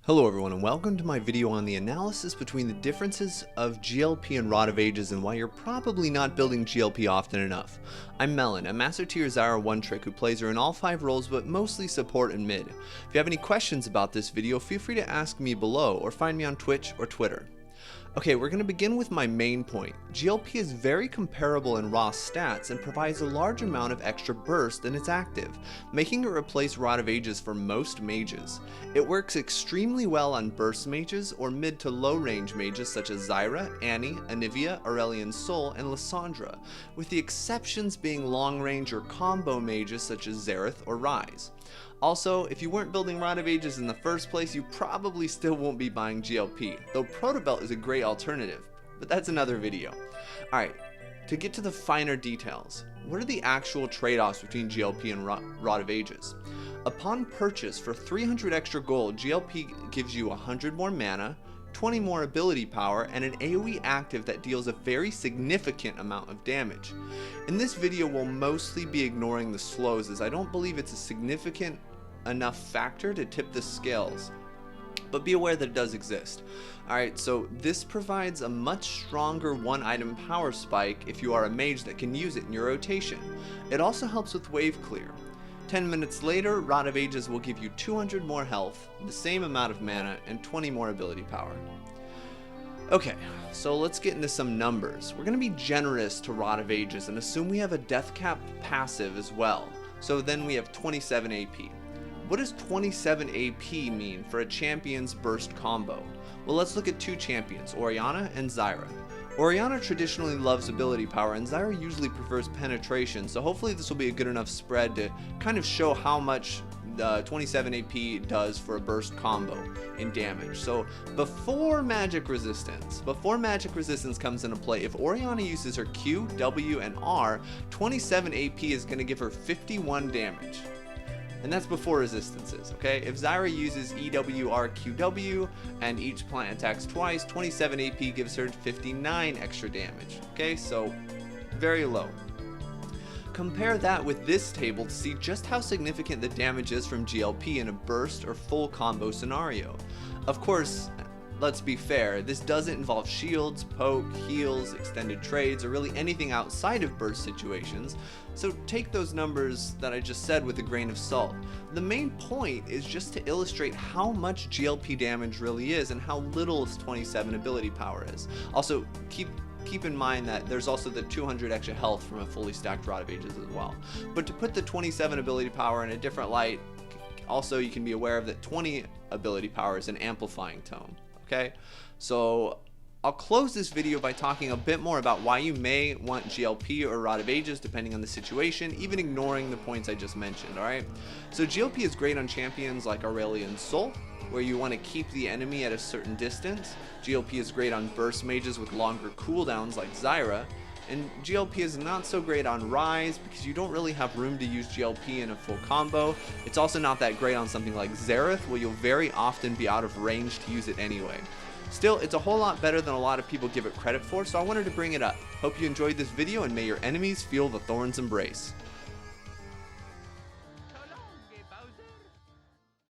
Hello everyone and welcome to my video on the analysis between the differences of GLP and Rod of Ages and why you're probably not building GLP often enough. I'm Melyn, a Master Tier Zyra one-trick who plays her in all 5 roles but mostly support and mid. If you have any questions about this video, feel free to ask me below or find me on Twitch or Twitter. Okay, we're going to begin with my main point. GLP is very comparable in raw stats and provides a large amount of extra burst when it's active, making it replace Rod of Ages for most mages. It works extremely well on burst mages or mid to low range mages such as Zyra, Annie, Anivia, Aurelion Sol, and Lysandra, with the exceptions being long range or combo mages such as Xerath or Ryze. Also, if you weren't building Rod of Ages in the first place, you probably still won't be buying GLP, though Protobelt is a great alternative, but that's another video. Alright, to get to the finer details, what are the actual trade-offs between GLP and Rod of Ages? Upon purchase for 300 extra gold, GLP gives you 100 more mana, 20 more ability power, and an AoE active that deals a very significant amount of damage. In this video, we'll mostly be ignoring the slows as I don't believe it's a significant enough factor to tip the scales, but be aware that it does exist. Alright, so this provides a much stronger one item power spike if you are a mage that can use it in your rotation. It also helps with wave clear. 10 minutes later, Rod of Ages will give you 200 more health, the same amount of mana, and 20 more ability power. Okay, so let's get into some numbers. We're going to be generous to Rod of Ages and assume we have a death cap passive as well. So then we have 27 AP. What does 27 AP mean for a champion's burst combo? Well, let's look at 2 champions, Orianna and Zyra. Orianna traditionally loves ability power and Zyra usually prefers penetration, so hopefully this will be a good enough spread to kind of show how much 27 AP does for a burst combo in damage. So before magic resistance comes into play, if Orianna uses her Q, W, and R, 27 AP is going to give her 51 damage. And that's before resistances, okay? If Zyra uses EWRQW and each plant attacks twice, 27 AP gives her 59 extra damage, okay? So, very low. Compare that with this table to see just how significant the damage is from GLP in a burst or full combo scenario. Of course, let's be fair, this doesn't involve shields, poke, heals, extended trades, or really anything outside of burst situations, so take those numbers that I just said with a grain of salt. The main point is just to illustrate how much GLP damage really is and how little its 27 ability power is. Also, keep in mind that there's also the 200 extra health from a fully stacked Rod of Ages as well. But to put the 27 ability power in a different light, also you can be aware of that 20 ability power is an amplifying tone. Okay, so I'll close this video by talking a bit more about why you may want GLP or Rod of Ages depending on the situation, even ignoring the points I just mentioned, alright? So GLP is great on champions like Aurelion Sol, where you want to keep the enemy at a certain distance. GLP is great on burst mages with longer cooldowns like Zyra, and GLP is not so great on Ryze because you don't really have room to use GLP in a full combo. It's also not that great on something like Xerath, where you'll very often be out of range to use it anyway. Still, it's a whole lot better than a lot of people give it credit for, so I wanted to bring it up. Hope you enjoyed this video and may your enemies feel the thorn's embrace.